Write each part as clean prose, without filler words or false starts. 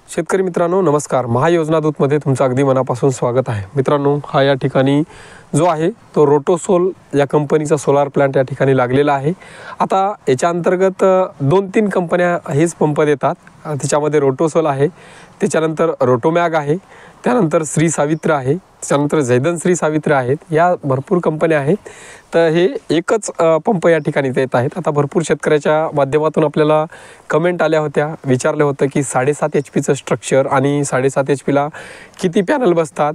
शेतकरी मित्रांनो नमस्कार. महायोजना दूतमध्ये तुमचं अगदी मनापासून स्वागत आहे. मित्रांनो, हा या ठिकाणी जो आहे तो रोटोसोल या कंपनीचा सोलार प्लांट या ठिकाणी लागलेला आहे. आता याच्या अंतर्गत 2-3 कंपन्या हेच पंप देतात. त्याच्यामध्ये रोटोसोल आहे, त्याच्यानंतर रोटोमॅग आहे, त्यानंतर श्री सावित्र आहे, त्यानंतर जैदन श्री सावित्र आहेत. या भरपूर कंपन्या आहेत. तर हे एकच पंप या ठिकाणी देत आहेत. आता भरपूर शेतकऱ्याच्या माध्यमातून आपल्याला कमेंट आल्या होत्या, विचारलं होतं की 7.5 HP स्ट्रक्चर आणि 7.5 HP किती पॅनल बसतात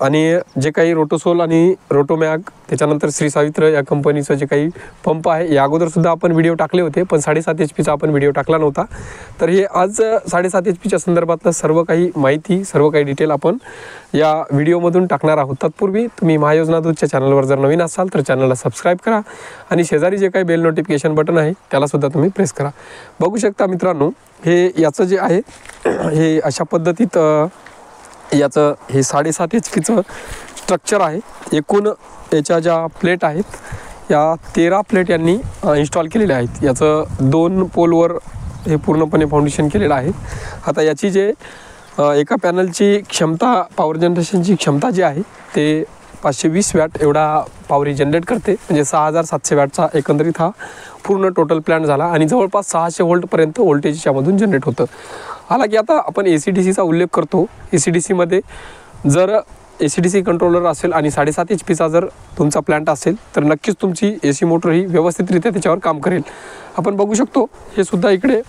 आणि जे काही रोटोसोल आणि रोटोमॅग त्याच्यानंतर श्री सावित्र या कंपनीचं जे काही पंप आहे या अगोदरसुद्धा आपण व्हिडिओ टाकले होते, पण 7.5 HP आपण व्हिडिओ टाकला नव्हता. तर हे आज 7.5 HP संदर्भातलं सर्व काही माहिती, सर्व काही डिटेल आपण या व्हिडिओमधून टाकणार आहोत. तत्पूर्वी तुम्ही महायोजना दूतच्या चॅनलवर जर नवीन असाल तर चॅनलला सबस्क्राईब करा आणि शेजारी जे काही बेल नोटिफिकेशन बटन आहे त्यालासुद्धा तुम्ही प्रेस करा. बघू शकता मित्रांनो, हे याचं जे आहे हे अशा पद्धतीत याचं हे 7.5 HP स्ट्रक्चर आहे. एकूण याच्या ज्या प्लेट आहेत या 13 प्लेट यांनी इन्स्टॉल केलेल्या आहेत. याचं 2 पोलवर हे पूर्णपणे फाउंडेशन केलेलं आहे. आता याची जे एका पॅनलची क्षमता, पॉवर जनरेशनची क्षमता जी आहे ते 520 वॅट एवढा पॉवर जनरेट करते. म्हणजे 6700 वॅटचा एकंदरीत हा पूर्ण टोटल प्लॅन झाला आणि जवळपास 600 व्होल्टपर्यंत व्होल्टेज यामधून जनरेट होतं. हालाकी आता आपण AC/DC उल्लेख करतो. AC/DCमध्ये जर AC/DC कंट्रोलर असेल आणि 7.5 HP जर तुमचा प्लॅन्ट असेल तर नक्कीच तुमची AC मोटर ही व्यवस्थितरित्या त्याच्यावर काम करेल. आपण बघू शकतो हे सुद्धा इकडे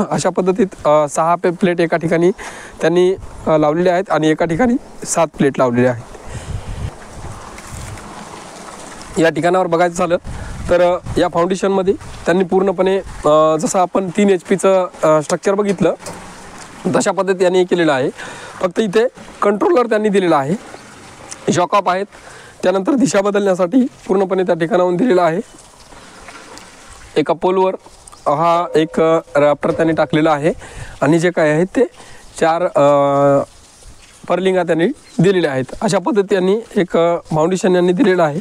अशा पद्धतीत 6 प्लेट एका ठिकाणी त्यांनी लावलेल्या आहेत आणि एका ठिकाणी 7 प्लेट लावलेल्या आहेत. या ठिकाणावर बघायचं झालं तर या फाउंडेशनमध्ये त्यांनी पूर्णपणे जसं आपण 3 HP स्ट्रक्चर बघितलं तशा पद्धती यांनी केलेलं आहे. फक्त इथे कंट्रोलर त्यांनी दिलेला आहे, शॉकअप आहेत, त्यानंतर दिशा बदलण्यासाठी पूर्णपणे त्या ठिकाणाहून दिलेला आहे. एका पोलवर हा एक रॅप्टर त्यांनी टाकलेला आहे आणि जे काय आहे ते 4 पर्लिंगा त्यांनी दिलेल्या आहेत. अशा पद्धती यांनी एक फाउंडेशन यांनी दिलेलं आहे.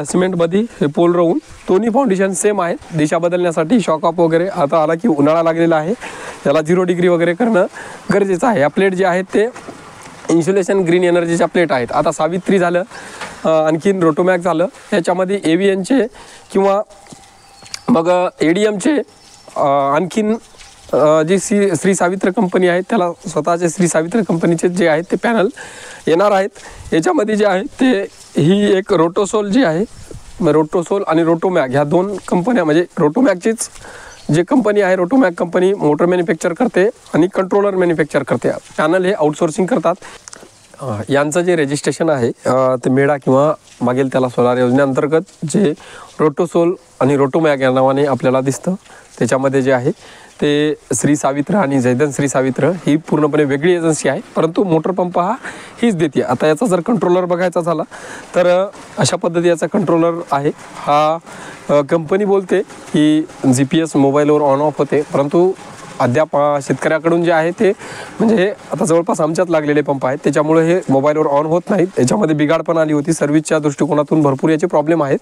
सिमेंटमध्ये हे पोल राहून दोन्ही फाउंडेशन सेम आहेत. दिशा बदलण्यासाठी शॉकअप वगैरे, आता आला की उन्हाळा लागलेला आहे, याला 0 डिग्री वगैरे करणं गरजेचं आहे. या प्लेट जे आहेत ते इन्सुलेशन ग्रीन एनर्जीच्या प्लेट आहेत. आता सावित्री झालं, आणखीन रोटोमॅग झालं, याच्यामध्ये AVNचे किंवा मग ADMचे आणखीन जी श्री सावित्र कंपनी आहे त्याला स्वतःचे श्री सावित्र कंपनीचे जे आहेत ते पॅनल येणार आहेत. याच्यामध्ये जे आहे ते ही एक रोटोसोल जी आहे, रोटोसोल आणि रोटोमॅग ह्या 2 कंपन्या, म्हणजे रोटोमॅगचीच जे कंपनी आहे, रोटोमॅग कंपनी मोटर मॅन्युफॅक्चर करते आणि कंट्रोलर मॅन्युफॅक्चर करते. पॅनल हे आउटसोर्सिंग करतात. यांचं जे रजिस्ट्रेशन आहे ते मेडा किंवा मागेल त्याला सोलार योजनेअंतर्गत जे रोटोसोल आणि रोटोमॅग या नावाने आपल्याला दिसतं, त्याच्यामध्ये जे आहे ते श्री सावित्र आणि जैदन श्री सावित्र ही पूर्णपणे वेगळी एजन्सी आहे, परंतु मोटर पंप हा हीच देते. आता याचा जर कंट्रोलर बघायचा झाला तर अशा पद्धती याचा कंट्रोलर आहे. हा कंपनी बोलते की GPS मोबाईलवर ऑन ऑफ होते, परंतु अद्याप शेतकऱ्याकडून जे आहे ते म्हणजे हे आता जवळपास आमच्यात लागलेले पंप आहेत, त्याच्यामुळे हे मोबाईलवर ऑन होत नाहीत. याच्यामध्ये बिघाड पण आली होती. सर्व्हिसच्या दृष्टिकोनातून भरपूर याचे प्रॉब्लेम आहेत.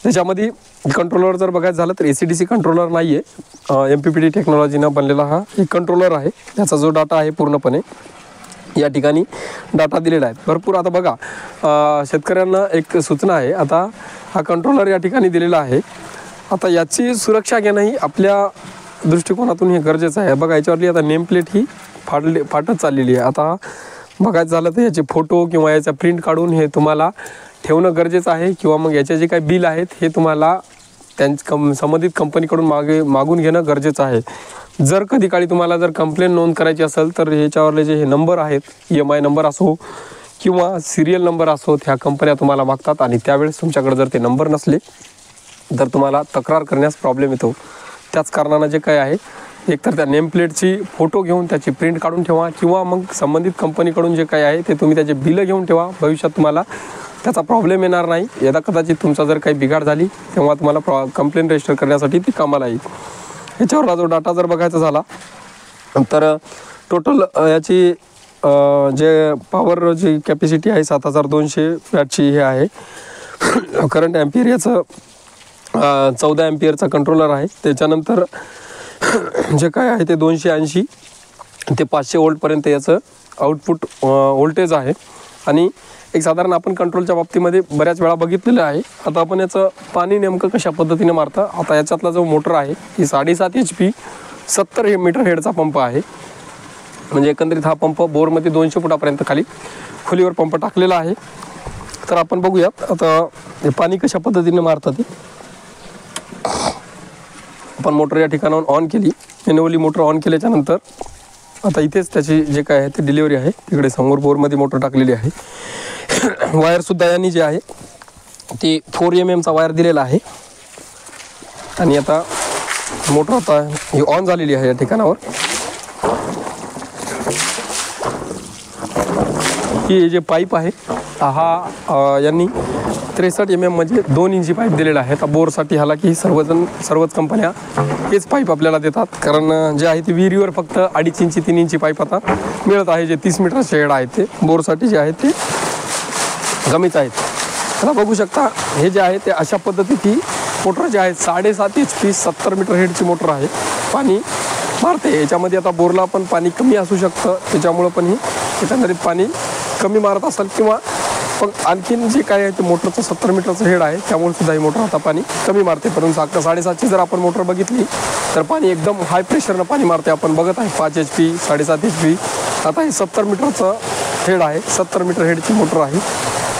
त्याच्यामध्ये कंट्रोलर जर बघायचं झालं तर AC/DC कंट्रोलर नाही आहे, MPPT टेक्नॉलॉजीनं बनलेला हा एक कंट्रोलर आहे. त्याचा जो डाटा आहे पूर्णपणे या ठिकाणी डाटा दिलेला आहे भरपूर. आता बघा, शेतकऱ्यांना एक सूचना आहे. आता हा कंट्रोलर या ठिकाणी दिलेला आहे. आता याची सुरक्षा घेणंही आपल्या दृष्टिकोनातून हे गरजेचं आहे. बघा, याच्यावरली आता नेम प्लेट ही फाटत चाललेली आहे. आता बघायचं झालं तर याचे फोटो किंवा याचा प्रिंट काढून हे तुम्हाला ठेवणं गरजेचं आहे, किंवा मग याचे जे काही बिल आहेत हे तुम्हाला संबंधित कंपनीकडून मागून घेणं गरजेचं आहे. जर कधी काळी तुम्हाला जर कंप्लेंट नोंद करायची असेल तर ह्याच्यावरले जे हे नंबर आहेत, EMI नंबर असो किंवा सिरियल नंबर असो, ह्या कंपन्या तुम्हाला मागतात आणि त्यावेळेस तुमच्याकडे जर ते नंबर नसले तर तुम्हाला तक्रार करण्यास प्रॉब्लेम येतो. त्याच कारणानं जे काय आहे, एकतर त्या नेम प्लेटची फोटो घेऊन त्याची प्रिंट काढून ठेवा, किंवा मग संबंधित कंपनीकडून जे काही आहे ते तुम्ही त्याचे बिलं घेऊन ठेवा. भविष्यात तुम्हाला त्याचा प्रॉब्लेम येणार नाही. यदा कदाचित तुमचा जर काही बिघाड झाली तेव्हा तुम्हाला कंप्लेंट रजिस्टर करण्यासाठी ती कामाला येईल. याच्यावरला जो डाटा जर बघायचा झाला तर टोटल याची जे पॉवर जी कॅपॅसिटी आहे 7200 वॅटची हे आहे. करंट ॲम्पियर याचं 14 एम्पियरचा कंट्रोलर आहे. त्याच्यानंतर जे काय आहे ते 280 ते 500 वोल्टपर्यंत याचं आउटपुट व्होल्टेज आहे. आणि एक साधारण आपण कंट्रोलच्या बाबतीमध्ये बऱ्याच वेळा बघितलेलं आहे. आता आपण याचं पाणी नेमकं कशा पद्धतीने मारतं. आता याच्यातला जो मोटर आहे ही 7.5 HP 70 मीटर हेडचा पंप आहे. म्हणजे एकंदरीत हा पंप बोरमध्ये 200 फुटापर्यंत खाली खोलीवर पंप टाकलेला आहे. तर आपण बघूयात आता हे पाणी कशा पद्धतीने मारतात ते. आपण मोटर या ठिकाणाहून ऑन केली. मॅन्युअली मोटर ऑन केल्याच्यानंतर आता इथेच त्याची जे काय आहे ते डिलिव्हरी आहे. तिकडे समोर बोरमध्ये मोटर टाकलेली आहे. वायरसुद्धा यांनी जे आहे ती 4 mm वायर दिलेला आहे. आणि आता मोटर आता ही ऑन झालेली आहे या ठिकाणावर. ही जे पाईप आहे हा यांनी 63 mm म्हणजे 2 इंची पाईप दिलेला आहे. आता बोरसाठी हाला की सर्वच कंपन्या हेच पाईप आपल्याला देतात. कारण जे आहे ते विहिरीवर फक्त 2.5 इंची 3 इंची पाईप आता मिळत आहे. जे 30 मीटरचे हेड आहे ते बोरसाठी जे आहे ते कमीच आहेत. आता बघू शकता हे जे आहे ते अशा पद्धतीची मोटर जे आहे 7.5 HP 70 मीटर हेडची मोटर आहे. पाणी मारते याच्यामध्ये. आता बोरला पण पाणी कमी असू शकतं त्याच्यामुळं पण ही एकंदरीत पाणी कमी मारत असेल किंवा पण आणखीन जे काय आहे ते मोटरचं 70 मीटरचं हेड आहे त्यामुळे सुद्धा ही मोटर आता पाणी कमी मारते. परंतु आता 7.5ची जर आपण मोटर बघितली तर पाणी एकदम हाय प्रेशरनं पाणी मारते. आपण बघत आहे 5 HP 7.5 HP. आता हे 70 मीटरचं हेड आहे. 70 मीटर हेडची मोटर आहे.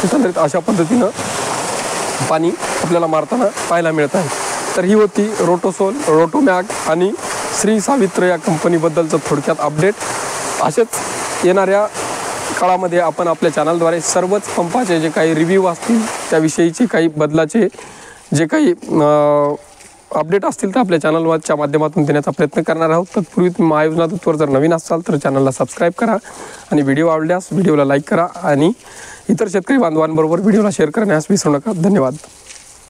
एकंदरीत अशा पद्धतीनं पाणी आपल्याला मारताना पाहायला मिळत आहे. तर ही होती रोटोसोल, रोटोमॅग आणि श्री सावित्र या कंपनीबद्दलचं थोडक्यात अपडेट. असेच येणाऱ्या काळामध्ये आपण आपल्या चॅनलद्वारे सर्वच पंपाचे जे काही रिव्ह्यू असतील त्याविषयीचे काही बदलाचे जे काही अपडेट असतील तर आपल्या चॅनलच्या माध्यमातून देण्याचा प्रयत्न करणार आहोत. तत्पूर्वी तुम्ही महायोजना दूतवर जर नवीन असाल तर चॅनलला सबस्क्राईब करा आणि व्हिडिओ आवडल्यास व्हिडिओला लाईक करा आणि इतर शेतकरी बांधवांबरोबर व्हिडिओला शेअर करण्यास विसरू नका. धन्यवाद.